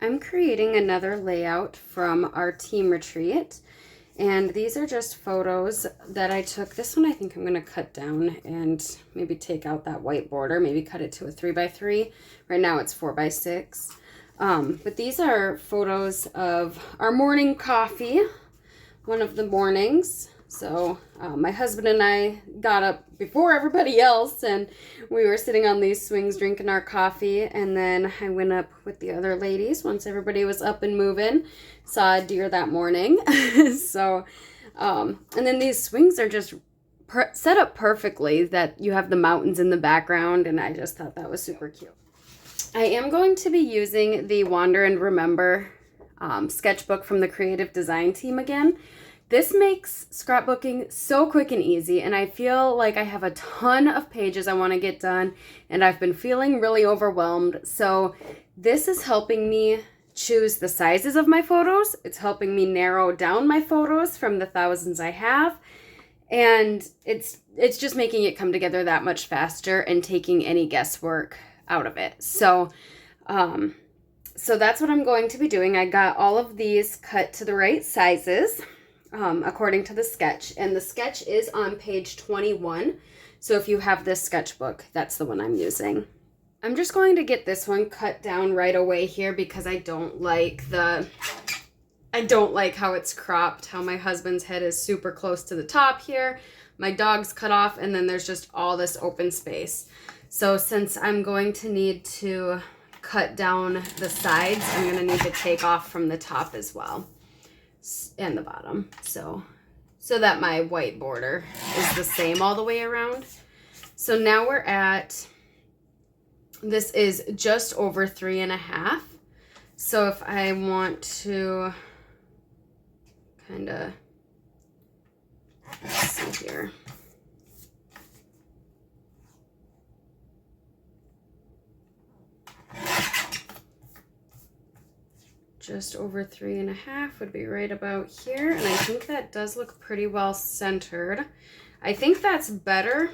I'm creating another layout from our team retreat, and these are just photos that I took. This one I think I'm going to cut down and maybe take out that white border, maybe cut it to a 3x3. Right now it's 4x6. But these are photos of our morning coffee, one of the mornings. So my husband and I got up before everybody else, and we were sitting on these swings drinking our coffee, and then I went up with the other ladies once everybody was up and moving. Saw a deer that morning. So and then these swings are just set up perfectly that you have the mountains in the background, and I just thought that was super cute. I am going to be using the Wander and Remember sketchbook from the creative design team again. This makes scrapbooking so quick and easy, and I feel like I have a ton of pages I want to get done, and I've been feeling really overwhelmed. So this is helping me choose the sizes of my photos. It's helping me narrow down my photos from the thousands I have, and it's just making it come together that much faster and taking any guesswork out of it. So so that's what I'm going to be doing. I got all of these cut to the right sizes according to the sketch, and the sketch is on page 21. So if you have this sketchbook, that's the one I'm using. I'm just going to get this one cut down right away here because I don't like how it's cropped, how my husband's head is super close to the top here. My dog's cut off, and then there's just all this open space. So since I'm going to need to cut down the sides, I'm going to need to take off from the top as well and the bottom, so that my white border is the same all the way around. So now we're at, this is just over 3.5. So if I want to kind of, let's see here. Just over 3.5 would be right about here, and I think that does look pretty well centered. I think that's better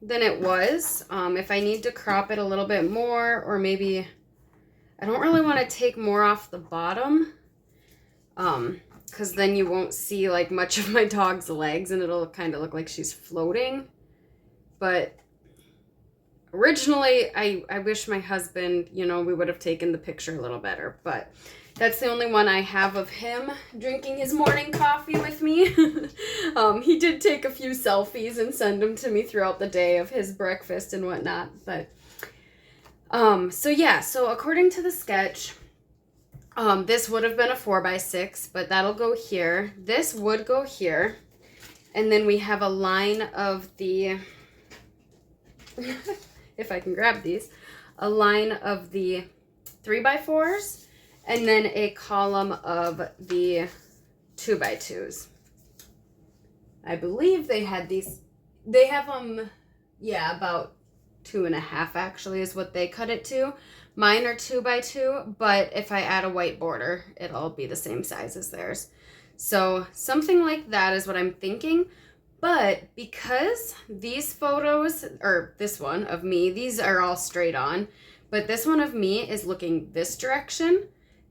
than it was. If I need to crop it a little bit more, or maybe I don't really want to take more off the bottom, because then you won't see like much of my dog's legs, and it'll kind of look like she's floating. But originally, I wish my husband, we would have taken the picture a little better, but that's the only one I have of him drinking his morning coffee with me. He did take a few selfies and send them to me throughout the day of his breakfast and whatnot. But so according to the sketch, this would have been a 4x6, but that'll go here. This would go here. And then we have a line of the, if I can grab these, a line of the 3x4s. And then a column of the 2x2s. I believe they had these, they have them, about 2.5 actually is what they cut it to. Mine are 2x2, but if I add a white border, it'll be the same size as theirs. So something like that is what I'm thinking. But because these photos, or this one of me, these are all straight on, but this one of me is looking this direction.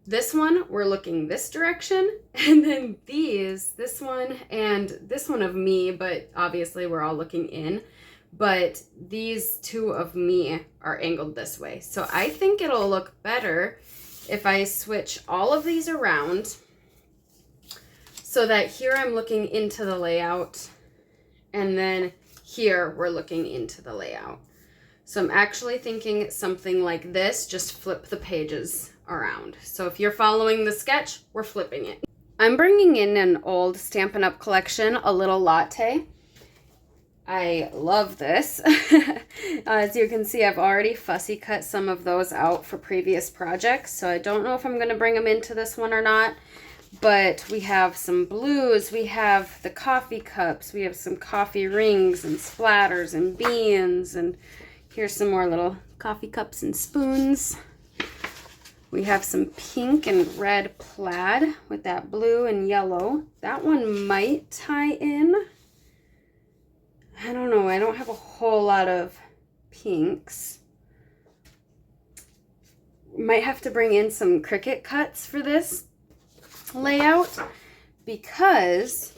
This one, we're looking this direction, and then this one and this one of me, but obviously we're all looking in, but these two of me are angled this way. So I think it'll look better if I switch all of these around so that here I'm looking into the layout, and then here we're looking into the layout. So I'm actually thinking something like this, just flip the pages around. So if you're following the sketch, we're flipping it. I'm bringing in an old Stampin' Up! Collection, a little latte. I love this. As you can see, I've already fussy cut some of those out for previous projects, so I don't know if I'm going to bring them into this one or not. But we have some blues, we have the coffee cups, we have some coffee rings and splatters and beans, and here's some more little coffee cups and spoons. We have some pink and red plaid with that blue and yellow. That one might tie in. I don't know. I don't have a whole lot of pinks. might have to bring in some Cricut cuts for this layout because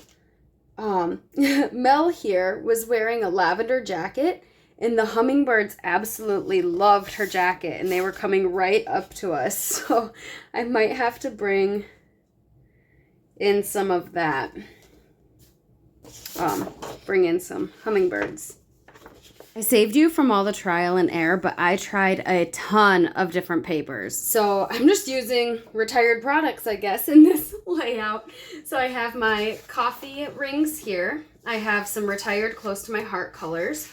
Mel here was wearing a lavender jacket and the hummingbirds absolutely loved her jacket and they were coming right up to us. So I might have to bring in some of that. Bring in some hummingbirds. I saved you from all the trial and error, but I tried a ton of different papers. So I'm just using retired products, I guess, in this layout. So I have my coffee rings here. I have some retired close to my heart colors,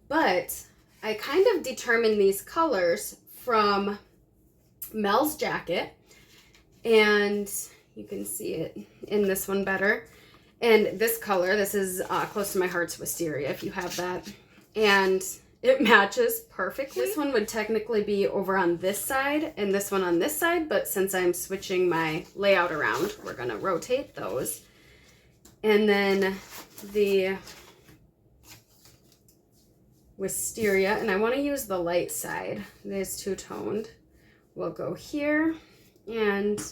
but I kind of determined these colors from Mel's jacket, and you can see it in this one better. And this color, this is close to my heart's wisteria, if you have that. And it matches perfectly. This one would technically be over on this side and this one on this side, but since I'm switching my layout around, we're gonna rotate those. And then the wisteria, and I wanna use the light side. It is two-toned. We'll go here and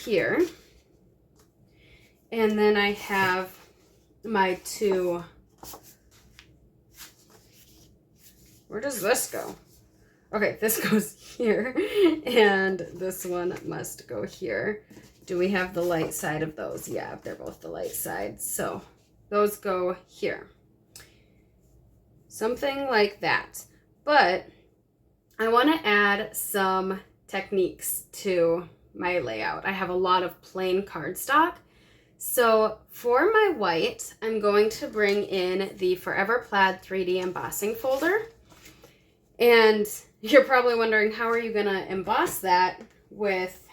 here. And then I have my two. Where does this go? Okay, this goes here, and this one must go here. Do we have the light side of those? Yeah, they're both the light side. So those go here. Something like that. But I want to add some techniques to my layout. I have a lot of plain cardstock. So for my white, I'm going to bring in the Forever Plaid 3D embossing folder. And you're probably wondering, how are you going to emboss that with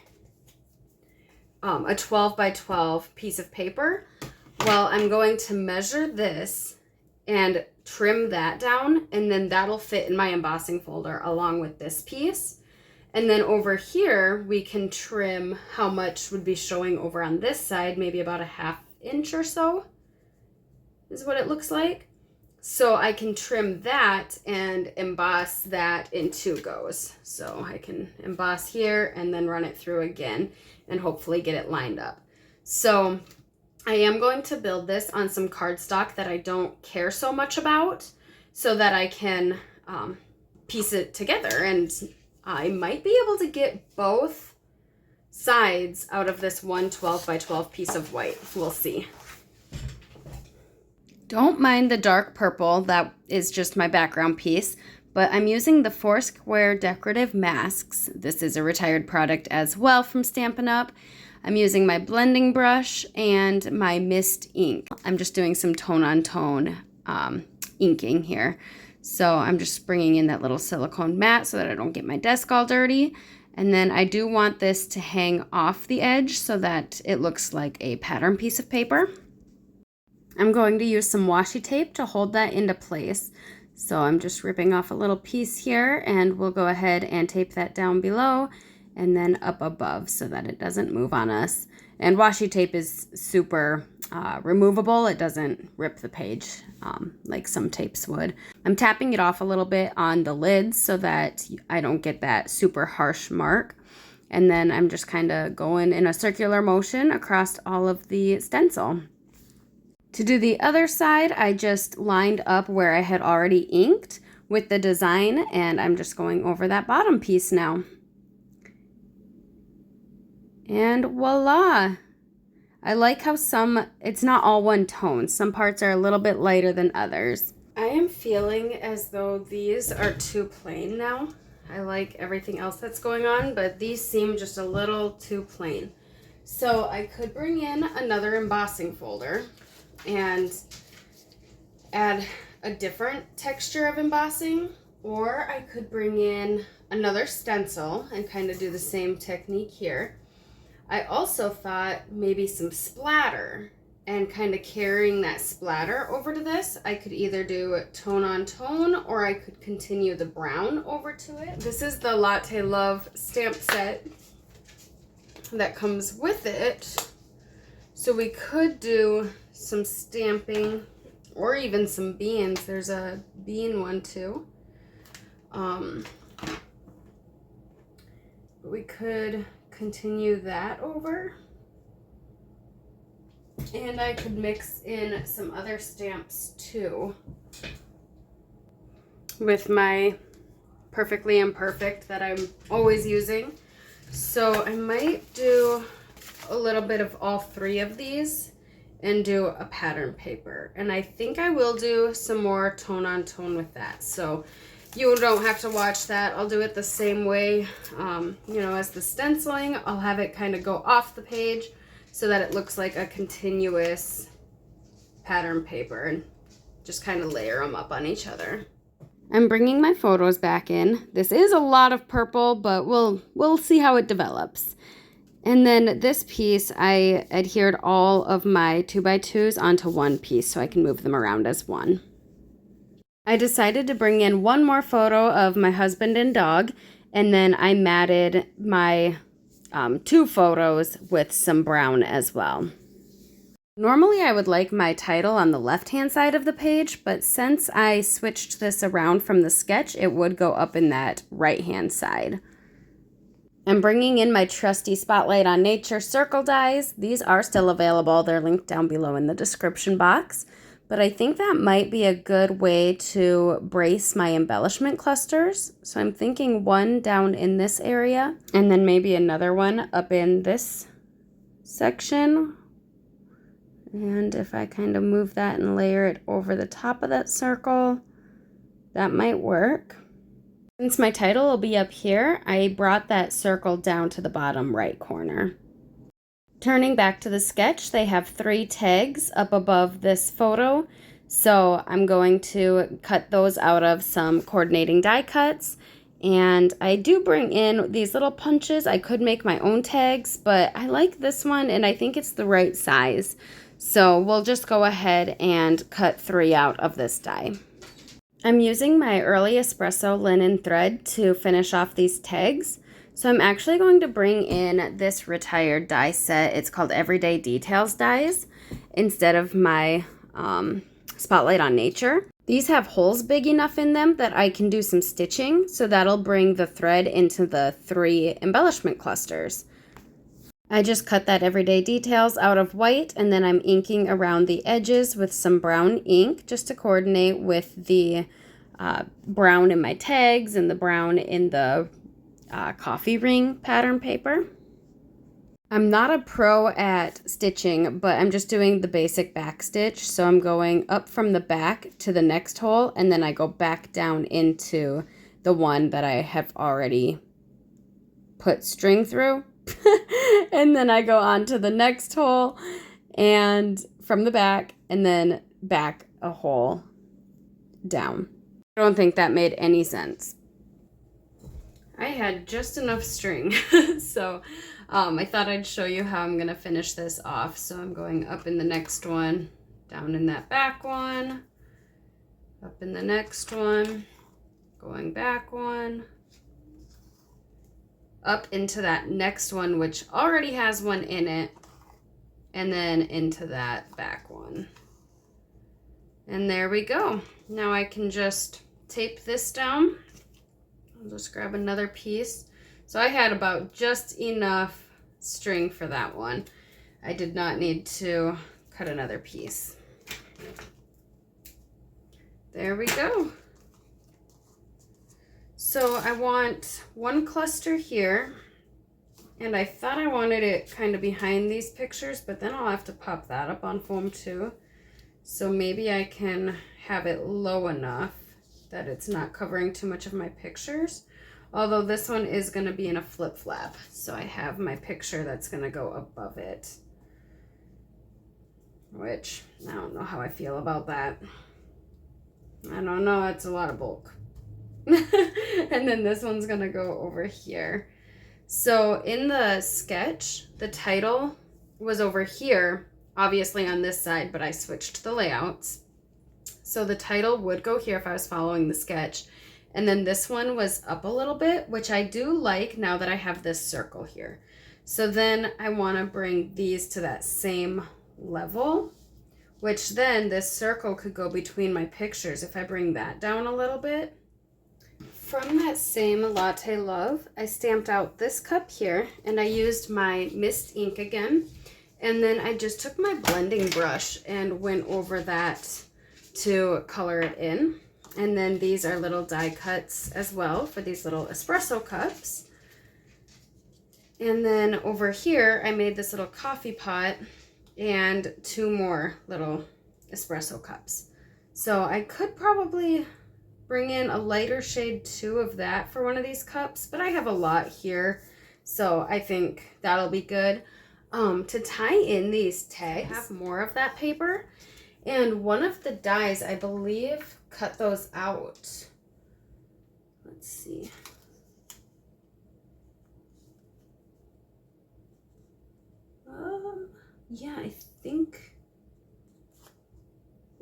a 12 by 12 piece of paper? Well, I'm going to measure this and trim that down, and then that'll fit in my embossing folder along with this piece. And then over here, we can trim how much would be showing over on this side, maybe about a 1/2 inch or so is what it looks like. So I can trim that and emboss that in 2 goes. So I can emboss here and then run it through again and hopefully get it lined up. So I am going to build this on some cardstock that I don't care so much about so that I can piece it together, and I might be able to get both sides out of this one 12 by 12 piece of white. We'll see. Don't mind the dark purple, that is just my background piece, but I'm using the 4 Square Decorative Masks. This is a retired product as well from Stampin' Up. I'm using my blending brush and my mist ink. I'm just doing some tone-on-tone inking here. So I'm just bringing in that little silicone mat so that I don't get my desk all dirty. And then I do want this to hang off the edge so that it looks like a pattern piece of paper. I'm going to use some washi tape to hold that into place. So I'm just ripping off a little piece here, and we'll go ahead and tape that down below and then up above so that it doesn't move on us. And washi tape is super removable. It doesn't rip the page like some tapes would. I'm tapping it off a little bit on the lids so that I don't get that super harsh mark. And then I'm just kind of going in a circular motion across all of the stencil. To do the other side, I just lined up where I had already inked with the design, and I'm just going over that bottom piece now. And voila! I like how it's not all one tone. Some parts are a little bit lighter than others. I am feeling as though these are too plain now. I like everything else that's going on, but these seem just a little too plain. So I could bring in another embossing folder and add a different texture of embossing, or I could bring in another stencil and kind of do the same technique here. I also thought maybe some splatter, and kind of carrying that splatter over to this. I could either do tone on tone, or I could continue the brown over to it. This is the Latte Love stamp set that comes with it. So we could do some stamping or even some beans. There's a bean one too. We could continue that over. And I could mix in some other stamps too with my Perfectly Imperfect that I'm always using. So I might do a little bit of all three of these and do a pattern paper. And I think I will do some more tone on tone with that. So you don't have to watch that. I'll do it the same way, you know, as the stenciling. I'll have it kind of go off the page so that it looks like a continuous pattern paper and just kind of layer them up on each other. I'm bringing my photos back in. This is a lot of purple, but we'll see how it develops. And then this piece, I adhered all of my 2x2s onto one piece so I can move them around as one. I decided to bring in one more photo of my husband and dog, and then I matted my 2 photos with some brown as well. Normally I would like my title on the left-hand side of the page, but since I switched this around from the sketch, it would go up in that right-hand side. I'm bringing in my trusty Spotlight on Nature circle dies. These are still available. They're linked down below in the description box. But I think that might be a good way to brace my embellishment clusters. So I'm thinking one down in this area and then maybe another one up in this section. And if I kind of move that and layer it over the top of that circle, that might work. Since my title will be up here, I brought that circle down to the bottom right corner. Turning back to the sketch, they have 3 tags up above this photo. So I'm going to cut those out of some coordinating die cuts. And I do bring in these little punches. I could make my own tags, but I like this one and I think it's the right size. So we'll just go ahead and cut 3 out of this die. I'm using my early Espresso linen thread to finish off these tags. So I'm actually going to bring in this retired die set. It's called Everyday Details dies instead of my Spotlight on Nature. These have holes big enough in them that I can do some stitching, so that'll bring the thread into the 3 embellishment clusters. I just cut that Everyday Details out of white, and then I'm inking around the edges with some brown ink just to coordinate with the brown in my tags and the brown in the coffee ring pattern paper. I'm not a pro at stitching, but I'm just doing the basic back stitch. So I'm going up from the back to the next hole, and then I go back down into the one that I have already put string through. And then I go on to the next hole and from the back and then back a hole down. I don't think that made any sense. I had just enough string, so I thought I'd show you how I'm gonna finish this off. So I'm going up in the next one, down in that back one, up in the next one, going back one, up into that next one, which already has one in it, and then into that back one. And there we go. Now I can just tape this down. I'll just grab another piece. So I had about just enough string for that one. I did not need to cut another piece. There we go. So I want one cluster here, and I thought I wanted it kind of behind these pictures, but then I'll have to pop that up on foam too. So maybe I can have it low enough that it's not covering too much of my pictures. Although this one is going to be in a flip flap, so I have my picture that's going to go above it, which I don't know how I feel about that. I don't know, it's a lot of bulk. And then this one's going to go over here. So in the sketch, the title was over here, obviously on this side, but I switched the layouts. So the title would go here if I was following the sketch. And then this one was up a little bit, which I do like now that I have this circle here. So then I want to bring these to that same level, which then this circle could go between my pictures. If I bring that down a little bit, from that same Latte Love, I stamped out this cup here, and I used my mist ink again. And then I just took my blending brush and went over that to color it in. And then these are little die cuts as well for these little espresso cups. And then over here, I made this little coffee pot and 2 more little espresso cups. So I could probably bring in a lighter shade too of that for one of these cups, but I have a lot here, so I think that'll be good. To tie in these tags, I have more of that paper, and one of the dies, I believe, cut those out. Let's see. Yeah, I think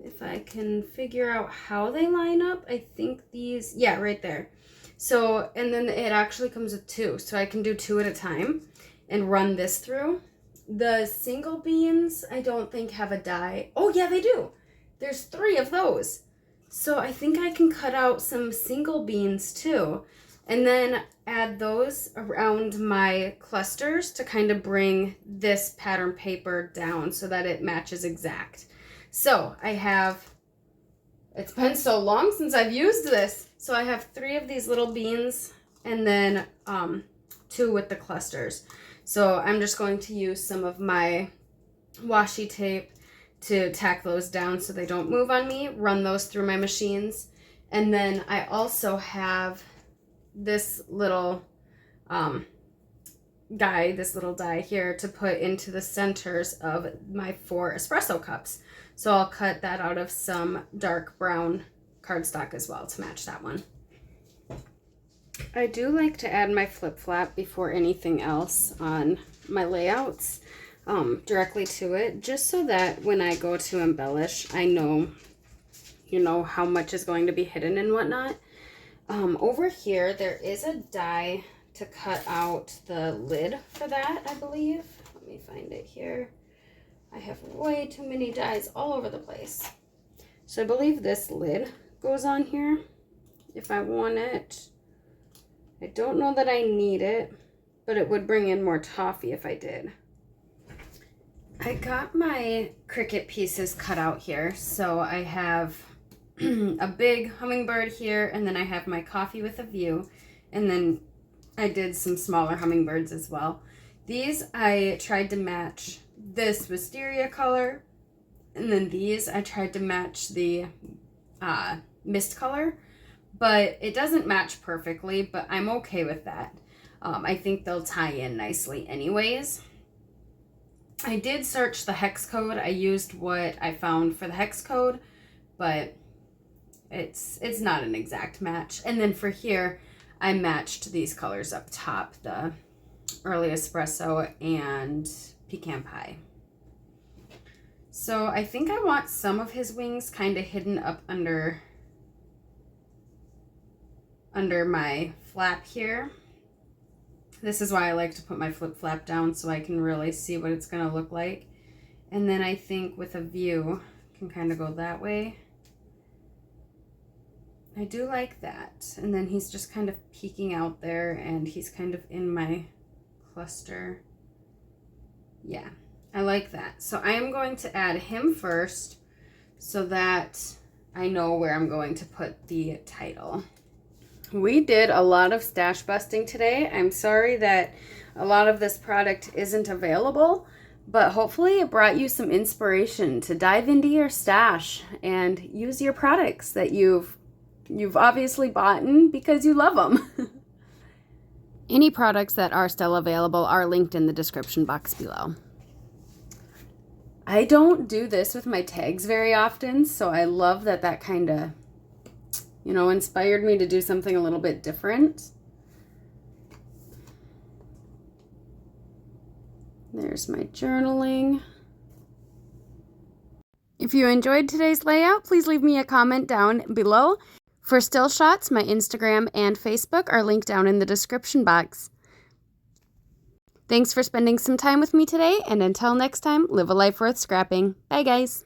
if I can figure out how they line up, I think these, yeah, right there. So, and then it actually comes with 2, so I can do 2 at a time and run this through. The single beans, I don't think have a die. Oh yeah, they do. There's 3 of those. So I think I can cut out some single beans too, and then add those around my clusters to kind of bring this pattern paper down so that it matches exact. So I have, it's been so long since I've used this. So I have 3 of these little beans and then 2 with the clusters. So I'm just going to use some of my washi tape to tack those down so they don't move on me, run those through my machines. And then I also have this little this little die here to put into the centers of my 4 espresso cups. So I'll cut that out of some dark brown cardstock as well to match that one. I do like to add my flip flap before anything else on my layouts directly to it, just so that when I go to embellish, I know, you know, how much is going to be hidden and whatnot. Over here, there is a die to cut out the lid for that, I believe. Let me find it here. I have way too many dies all over the place. So I believe this lid goes on here if I want it. I don't know that I need it, but it would bring in more toffee if I did. I got my Cricut pieces cut out here. So I have a big hummingbird here, and then I have my coffee with a view, and then I did some smaller hummingbirds as well. These I tried to match this wisteria color, and then these I tried to match the mist color, but it doesn't match perfectly, but I'm okay with that. I think they'll tie in nicely anyways. I did search the hex code. I used what I found for the hex code, but it's not an exact match. And then for here, I matched these colors up top, the early espresso and pecan pie. So I think I want some of his wings kind of hidden up under my flap here. This is why I like to put my flip flap down so I can really see what it's going to look like. And then I think with a view, can kind of go that way. I do like that. And then he's just kind of peeking out there, and he's kind of in my cluster. Yeah, I like that. So I am going to add him first so that I know where I'm going to put the title. We did a lot of stash busting today. I'm sorry that a lot of this product isn't available, but hopefully it brought you some inspiration to dive into your stash and use your products that you've obviously bought because you love them. Any products that are still available are linked in the description box below. I don't do this with my tags very often, so I love that that kind of, you know, inspired me to do something a little bit different. There's my journaling. If you enjoyed today's layout, please leave me a comment down below. For still shots, my Instagram and Facebook are linked down in the description box. Thanks for spending some time with me today, and until next time, live a life worth scrapping. Bye, guys.